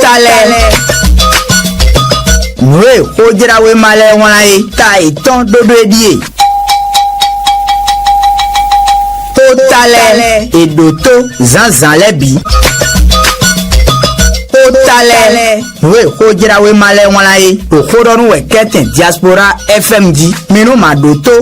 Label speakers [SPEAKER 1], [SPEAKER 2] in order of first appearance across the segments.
[SPEAKER 1] talẹ̀. Nùwé kójúrawé malẹ̀ wọn ayé ta ìtàn dodo edie. Tó talẹ̀ èdòtó zanzan lẹ́bi. Tó talẹ̀ nùwé kójúrawé malẹ̀ wọn ayé òkúdọ́nù wẹ̀ kẹ́tìn diaspora FMG minnu màdòtó.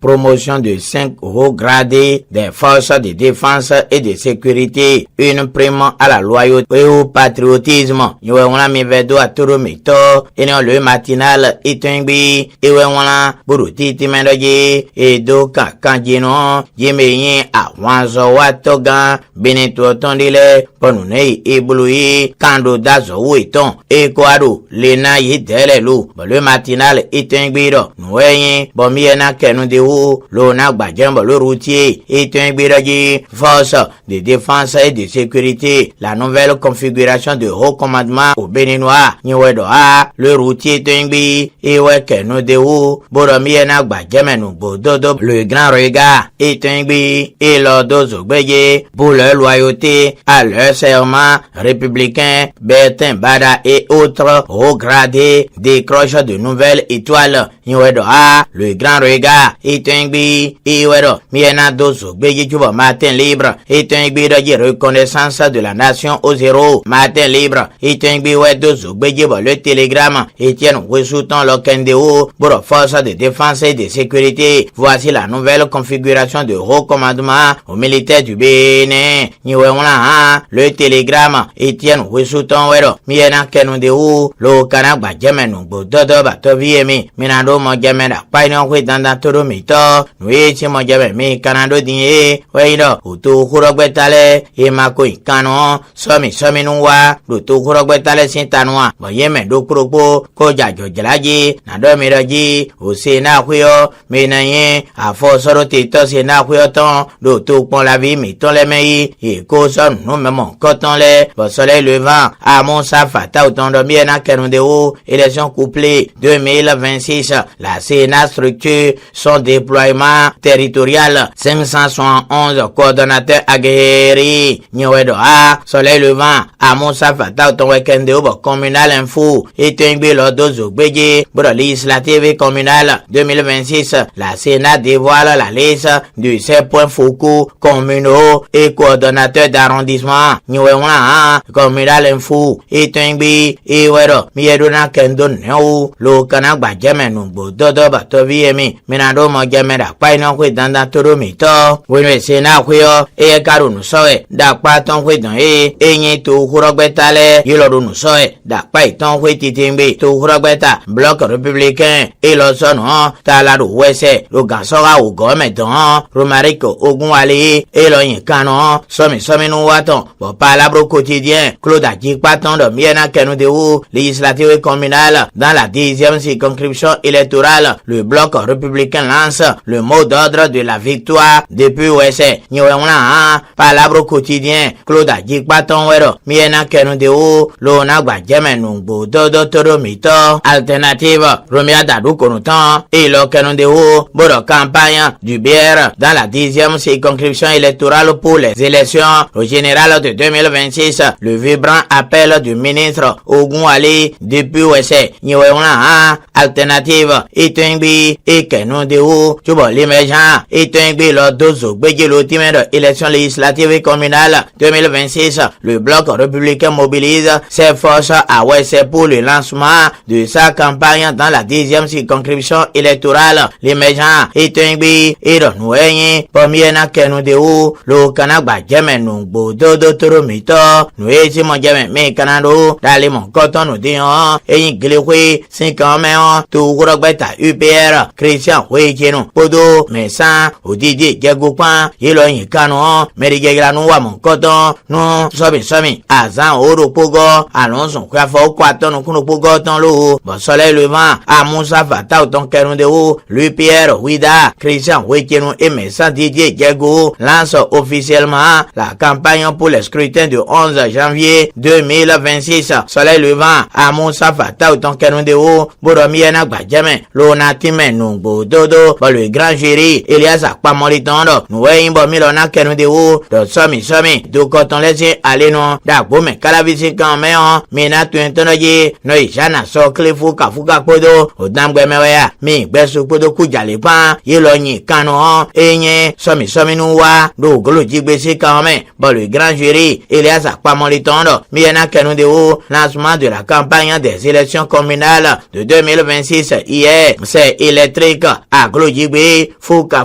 [SPEAKER 2] Promotion de 5 hauts gradés des forces de défense et de sécurité, une prime à la loyauté et au patriotisme. Nous avons mis vedo à tout mito, et nous le matinal itungbi, et nous avons buruti timendoji, et do kanjino, jimeyin a wanzo watogan, benito tondile, ponune ibului, kando dazo witon, et koado, lena yidelelu, le matinal itungbi do, nous avons bon miena kenu de l'on Bajambo, le routier est un biragi, force de défense et de sécurité. La nouvelle configuration de haut commandement au Béninois, Niwedoa, le routier est un bi, et weke no de ou, Boromiena Bajamenu Bododo, le grand regard est un bi, et l'ordozo beye, pour leur loyauté à leur serment républicain, Bertin Bada et autres hauts gradés décrochent de nouvelles étoiles. Niwedoa, le grand regard est un bi, Iwedo, Miena Dozo, Beji Juba, matin libre, est un bi de reconnaissance de la nation au zéro, matin libre, est un bi, Dozo, Beji, le télégramme, Etienne Wessouton, Lokendeo, pour force de défense et de sécurité. Voici la nouvelle configuration de haut commandement aux militaires du Bénin. Niwewala, le télégramme, Etienne Wessouton, Wedo, Miena Kenundeo, le Kanagba Jamenu, Bododo, Batoviemi, Minando, Monjamena, Painon, Danda, Todo Mito, Nui Chimojame, Mi Canado Dinye, Weido, Utu Kurogwetale, Imako Ikano, Somi Nuwa, Lutu Kurogwetale Sintanwa, Boyeme Dokropo, Koja Jojalaji, Nadomiraji, Usina Huyo, Minaye, Afo Sorotito Sina Huyoton, Lutu Pon la vie, Miton le Mei, Iko Son, nous memons Coton le, au soleil levant, à mon Safata, autant de Miena Kenundeo, élection couplée 2026, la Sénat structure son déploiement territorial 571 coordonnateurs aguerris Nyowedo A soleil levant à Moussa Fata Tonwekende communal info et Tengbe Lodozo Beji pour la législative communale 2026 la Sénat dévoile la liste de 7 points focaux communaux et coordonnateurs d'arrondissement Nyowedo A communal info et Tengbe et Wedo Miedona Kendo Nyo lo Kanagba Jamenu Bododo Batoviemi Minado Mojameda Paino Kwe Danda Todo Mito Wenwe Sena Kweo E Karu Nusoe Da Paton Kwe Don Enye Tu Kurogbetale Yolodu Nusoe Da Paiton Kwe Titimbe Tu Kurogbeta Bloc républicain Et Losono Taladu Wese Lugansora Ugome Don Romariko Ogunwale Et Loyinkano Somi Nuwaton Bo Palabro quotidien Claude Adjikpaton de Miena Kenudeu Législative communale Dans la 10e circonscription électorale Le bloc républicain lance le mot d'ordre de la victoire depuis Ouesse. Nyewena Palabro quotidien Claude Adjikpaton Wero Miena Kenudeu Lona Gbajamenungbo Dodo Todo Mito Alternative Romia Dadou Konutan et le Kenudeu Boro campagne du BR dans la 10e circonscription électorale pour les élections au général de 2026. Le vibrant appel du ministre Ogunwale depuis Ouesse. Nyewena Alternative Itengbi et Kenudeu Tubo l'émergent Itengbi Lodozo Beji l'ultime élection législative et communale 2026. Le bloc républicain mobilise ses forces à Ouesse pour le lancement de sa campagne dans la 10e circonscription électorale. L'émergent Itengbi et Nouenye Pomiena Kenudeu le Kanagba Jamenu Bododo Toromito Noueti Monjame Me Kanado Dalimon Koton nous dions et Glewe 5 ans tout Rogbeta UPR Christian Wekeno Podo Messan Odidi Gegoupan Yeloyin Kano Merigeglanou Wamon Koton non Somi Azan Oro Pogo Alonso Kwafo Kwaton Kuno Pogo Ton Lo Bon soleil levant à Moussa Fata Ton Kenudeu l'UPR Wida Christian Wekeno et Messan Didier Gegou lance officiellement la campagne pour le scrutin du 11 janvier 2026. Soleil levant à Moussa Fata Ton Kenudeu Boromiena Gbajame Lona Time Nungbo Dodo le grand jury Elias Akpamoliton nous voyons bon milona kenu de ou de somi do coton laissé aller non da bome kalavisi quand mais mina tuentonoji no ijana so klefu kafuka podo odamgbe mewa mi gbesu podo kujale pan yeloyin kanu enye somi nu wa do golo jigbesi quand mais bon le grand jury Elias Akpamoliton milona kenu de ou lancement de la campagne des élections communales de 2026 hier c'est électrique à Glojigbe Fuka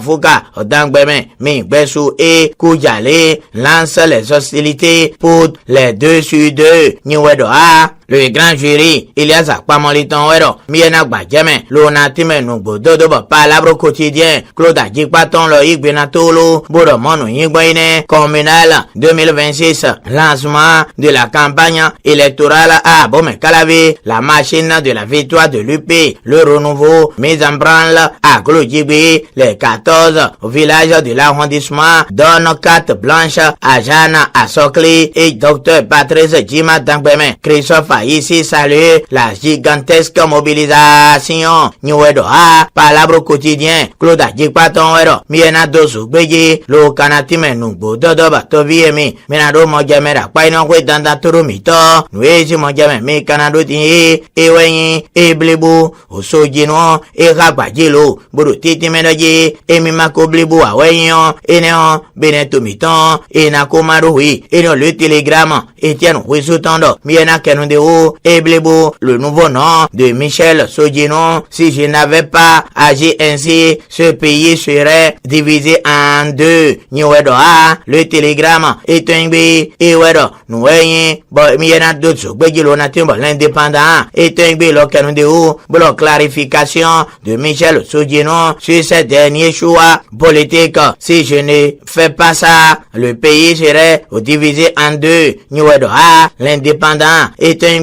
[SPEAKER 2] Odangbeme Mi Besu et Kujale lance les hostilités pour les 2 sur 2 Niwedoa. Le grand jury Elias Akpamoliton wero miena gbajeme lo na time nugbo dodo ba palabre quotidien Claude Ajikpaton lo igbenatolo bodo monu yigboine communal 2026 lancement de la campagne électorale à Bomekalavi la machine de la victoire de l'UP le renouveau mise en branle à Glojigbe les 14 villages de l'arrondissement donne carte blanche à Jeanne Asokli et Dr Patrice Jima Dangbeme Christophe ici salut la gigantesque mobilisation Niwedo a palabre quotidien Claude Ajikpaton wero miena dosu gbeje lo kanatime nugbo dodo ba to viemi menado mojamera paino kwe danda turumito nuezi mojame mi kanado ti eweyin eblebu osojino eragbajelo bodo titi medoje emi makoblebu aweyin ene benetomito ena komarowi eno le télégramme Etienne Wisutando miena kenude Eblebo, le nouveau nom de Michel Sogino. Si je n'avais pas agi ainsi, ce pays serait divisé en 2. Niwedoa, le télégramme, Etengbe, Ewedo, Nouéyen, Miena Dotso, Begilona Timbo, l'indépendant, Etengbe, le Canudéo, la clarification de Michel Sogino sur ce dernier choix politique. Si je ne fais pas ça, le pays serait divisé en 2. Niwedoa, l'indépendant, Etengbe,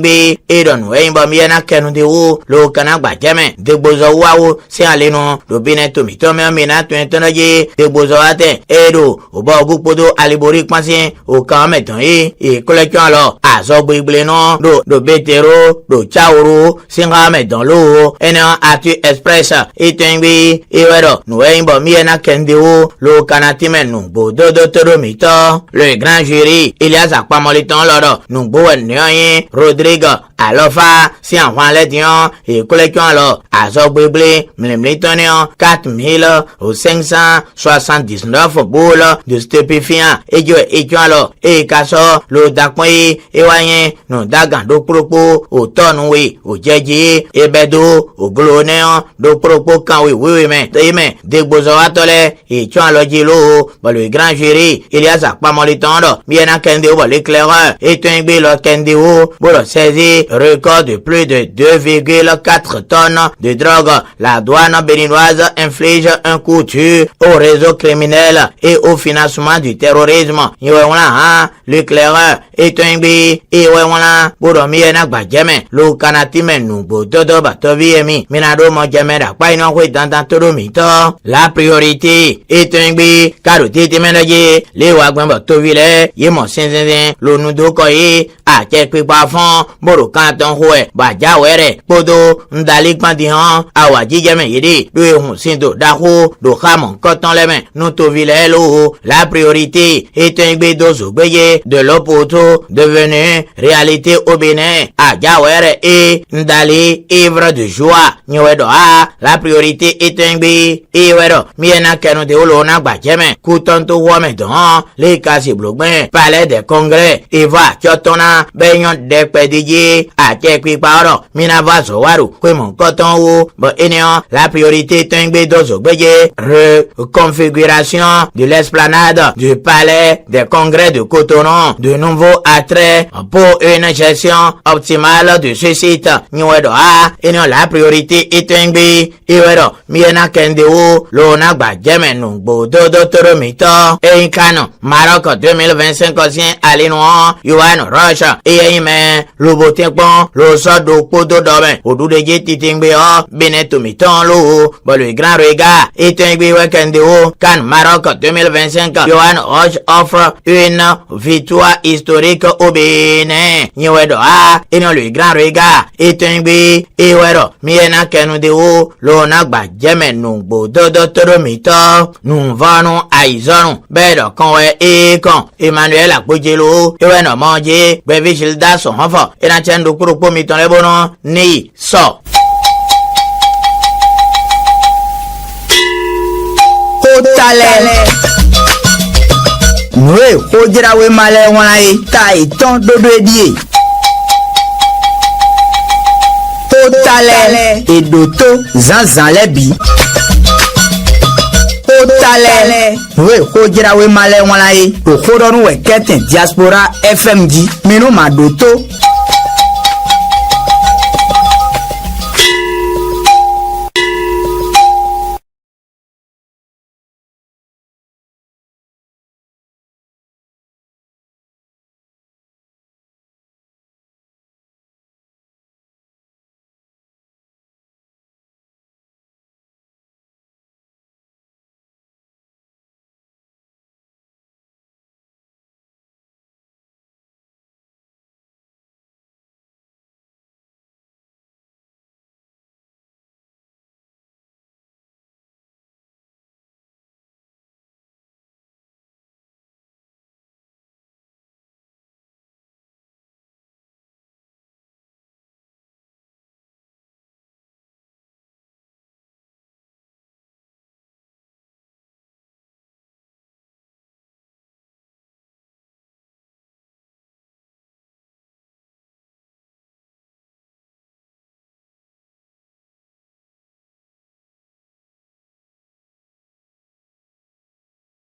[SPEAKER 2] Edon Wemba Miana Canudéo, le Canagba Jamen, de Bozawaou, c'est Aleno, le Beneto Mitome Mina, Tuentonaje, de Bozoate, Edo, au Bogu Podo, Aliboric Massien, au Kameton et collection alors, à Zobribleno, de Betero, de Chaoro, Singame dans l'eau, et non, Atu Express, et Tengbi, et Wedo, Wemba Miana Canudéo, le Canatimen, nous, Bodo de Toromito, le grand jury, Elias Akpamoliton, l'ordre, nous, Bouen Nyoyen, Rodrigue, Alofa, si en vend les dions, et collection alors, à Zogbible, Mlimlitonion, 4579 boules de stupéfiants, et Dieu, et tu alors, et Kasso, le Dakmoy, et Wayen, non Dagando Propo, au Tonoué, au Djedji, et Bedo, au Glonéon, do Propo, quand oui, mais, des Bozoatole, et tu alors Djilo, le grand jury, Elias Akpamoliton, bien à Kendéo, l'éclaireur, et Tengbe, le Kendéo, le saisi, record de plus de 2,4 tonnes de drogue. La douane béninoise inflige un coup dur au réseau criminel et au financement du terrorisme. L'éclaireur est un bi et Bodomi et Nagbajame, le Kanatime Nubo, Dodo Batoviemi, Minado Mojamera, Paino, Dantantoromito. La priorité est un bi, Karotiti Menaje, les Wagwamba Tovile, Yemo Senzen, le Nudokoye, à quelques parfums, Boro Canton Hue, Bajawere, Podo, Ndalik Madihan, Awadijame Yedi, le Sindo Daho, le Hamon Coton Lemen, Nutovile Lo. La priorité est un bédozo béye de l'Opoto, devenu réalité au Bénin, à Jawere et Ndali, ivre de joie, Nyoedoa. La priorité est un bé, Ewedo, Miena Keno de Olona Bajeme, Koutonto Wamedon, les Kasi Blogben, Palais des Congrès, Eva Chotona, Benyon de Pedigi, à Kekwi Paro, Minava Zowaru, Kwemon Coton ou, Boénéon. La priorité est un bédozo béye, reconfiguration de l'esplanade du Palais des Congrès de Cotonou, de nouveaux attraits pour une gestion optimale de ce site. Nyoedoa, et non la priorité est un bi, Iwedo, Miena Kendeo, Lona Bajemenu, Bodo Toromito, et Kano, Maroc 2025 ancien Alinois, Yohan Roche, et Aime, lo botin pon lo so do podo domen odude je titingbe o bene to miton lo bo le grand regard etingbe weekend o CAN Maroc 2025 Johan Roche offre une victoire historique au Bénin nyewedo a eno le grand regard etingbe ewero miena kenu de o lo na gba jeme nungbo dodo toro miton nu vanu aizonu bedo konwe kon Emmanuel Akpojelo eweno manje bevichil da so hanfo ena chendo kuro po miton lebono ni so
[SPEAKER 1] Kotale Noé kojira we male wanaye ta iton dodo edie Kotale edoto zanzan lebi Kotale Noé kojira we male wanaye okodonu we keten diaspora FMG minu madoto